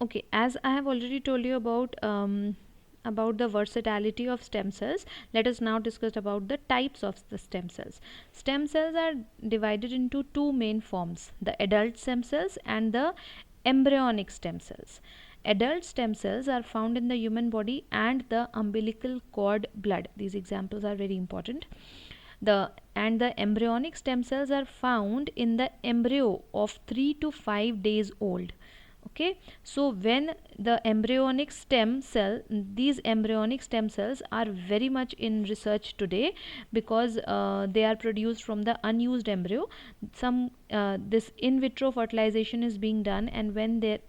Okay, as I have already told you about the versatility of stem cells, let us now discuss about the types of the stem cells. Stem cells are divided into two main forms: the adult stem cells and the embryonic stem cells. Adult stem cells are found in the human body and the umbilical cord blood. These examples are very important. The embryonic stem cells are found in the embryo of 3 to 5 days old. Okay, so when the embryonic stem cell these embryonic stem cells are very much in research today, because they are produced from the unused embryo. Some This in vitro fertilization is being done, and when the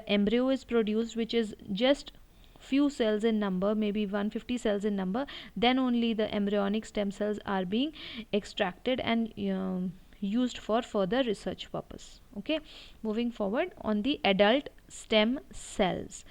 embryo is produced, which is just few cells in number, maybe 150 cells in number, then only the embryonic stem cells are being extracted and used for further research purpose. Okay, moving forward on the adult stem cells.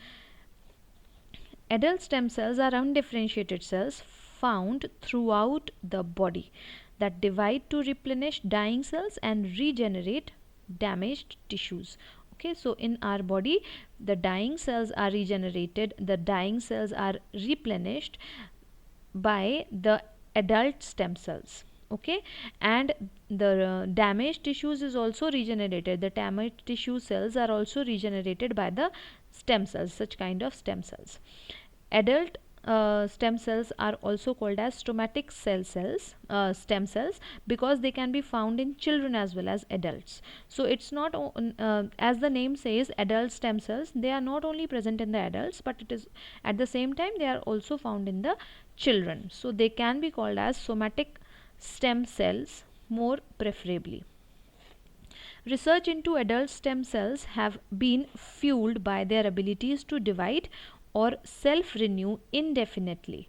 Adult stem cells are undifferentiated cells found throughout the body that divide to replenish dying cells and regenerate damaged tissues. Okay, so in our body, the dying cells are regenerated, the dying cells are replenished by the adult stem cells. Okay, and the damaged tissues is also regenerated. The damaged tissue cells are also regenerated by the stem cells, such kind of stem cells. Adult stem cells are also called as stomatic stem cells, because they can be found in children as well as adults. So it's not as the name says, adult stem cells, they are not only present in the adults, but it is at the same time they are also found in the children. So they can be called as somatic stem cells more preferably. Research into adult stem cells have been fueled by their abilities to divide or self-renew indefinitely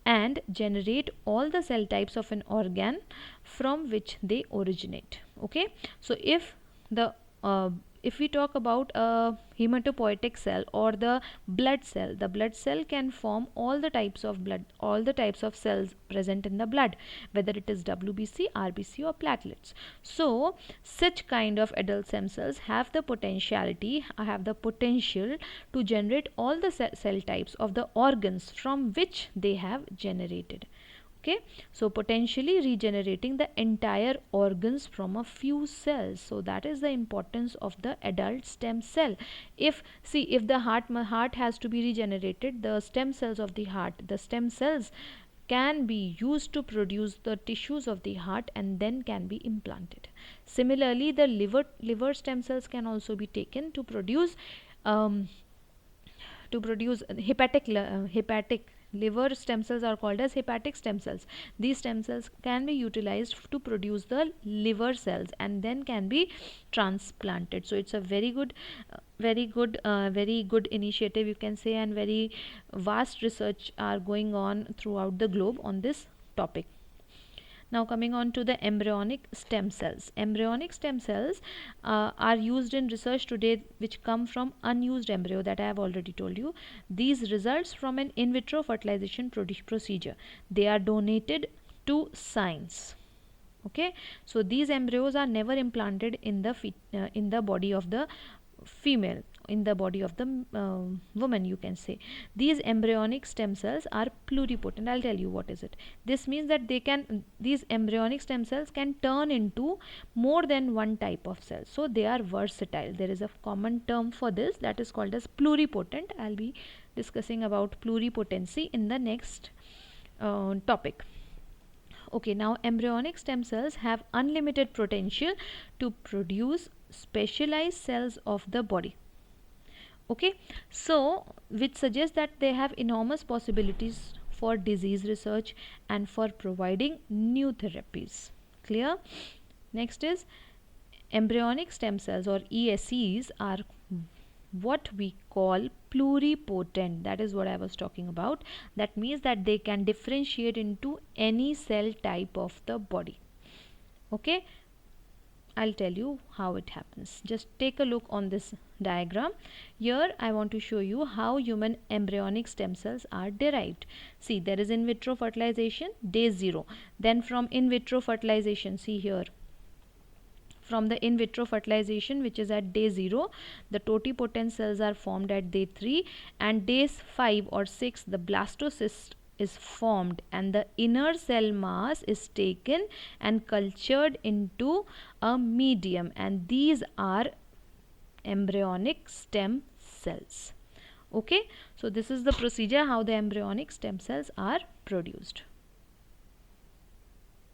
and generate all the cell types of an organ from which they originate. Okay, so the uh, if we talk about a hematopoietic cell or the blood cell can form all the types of cells present in the blood, whether it is WBC, RBC or platelets. So such kind of adult stem cells have the potential to generate all the cell types of the organs from which they have generated. Okay, so potentially regenerating the entire organs from a few cells. So that is the importance of the adult stem cell. If the heart has to be regenerated, the stem cells of the stem cells can be used to produce the tissues of the heart and then can be implanted. Similarly, the liver stem cells can also be taken to produce um, hepatic liver stem cells are called as hepatic stem cells. These stem cells can be utilized to produce the liver cells and then can be transplanted. So it's a very good initiative, you can say, and very vast research are going on throughout the globe on this topic. Now coming on to the embryonic stem cells. Embryonic stem cells are used in research today, which come from unused embryo, that I have already told you. These results from an in vitro fertilization procedure. They are donated to science. Okay, so these embryos are never implanted in the body of the female, in the body of the woman, you can say. These embryonic stem cells are pluripotent. I'll tell you what is it. This means that these embryonic stem cells can turn into more than one type of cell, so they are versatile. There is a common term for this, that is called as pluripotent. I'll be discussing about pluripotency in the next topic. Okay, now embryonic stem cells have unlimited potential to produce specialized cells of the body. Okay, so which suggests that they have enormous possibilities for disease research and for providing new therapies. Clear? Next is embryonic stem cells, or ESCs, are what we call pluripotent. That is what I was talking about. That means that they can differentiate into any cell type of the body. Okay, I'll tell you how it happens. Just take a look on this diagram. Here I want to show you how human embryonic stem cells are derived. See, there is in vitro fertilization, day 0. Then from in vitro fertilization, see here, from the in vitro fertilization, which is at day 0, the totipotent cells are formed at day 3, and days 5 or 6 the blastocyst is formed and the inner cell mass is taken and cultured into a medium, and these are embryonic stem cells. Okay, so this is the procedure how the embryonic stem cells are produced.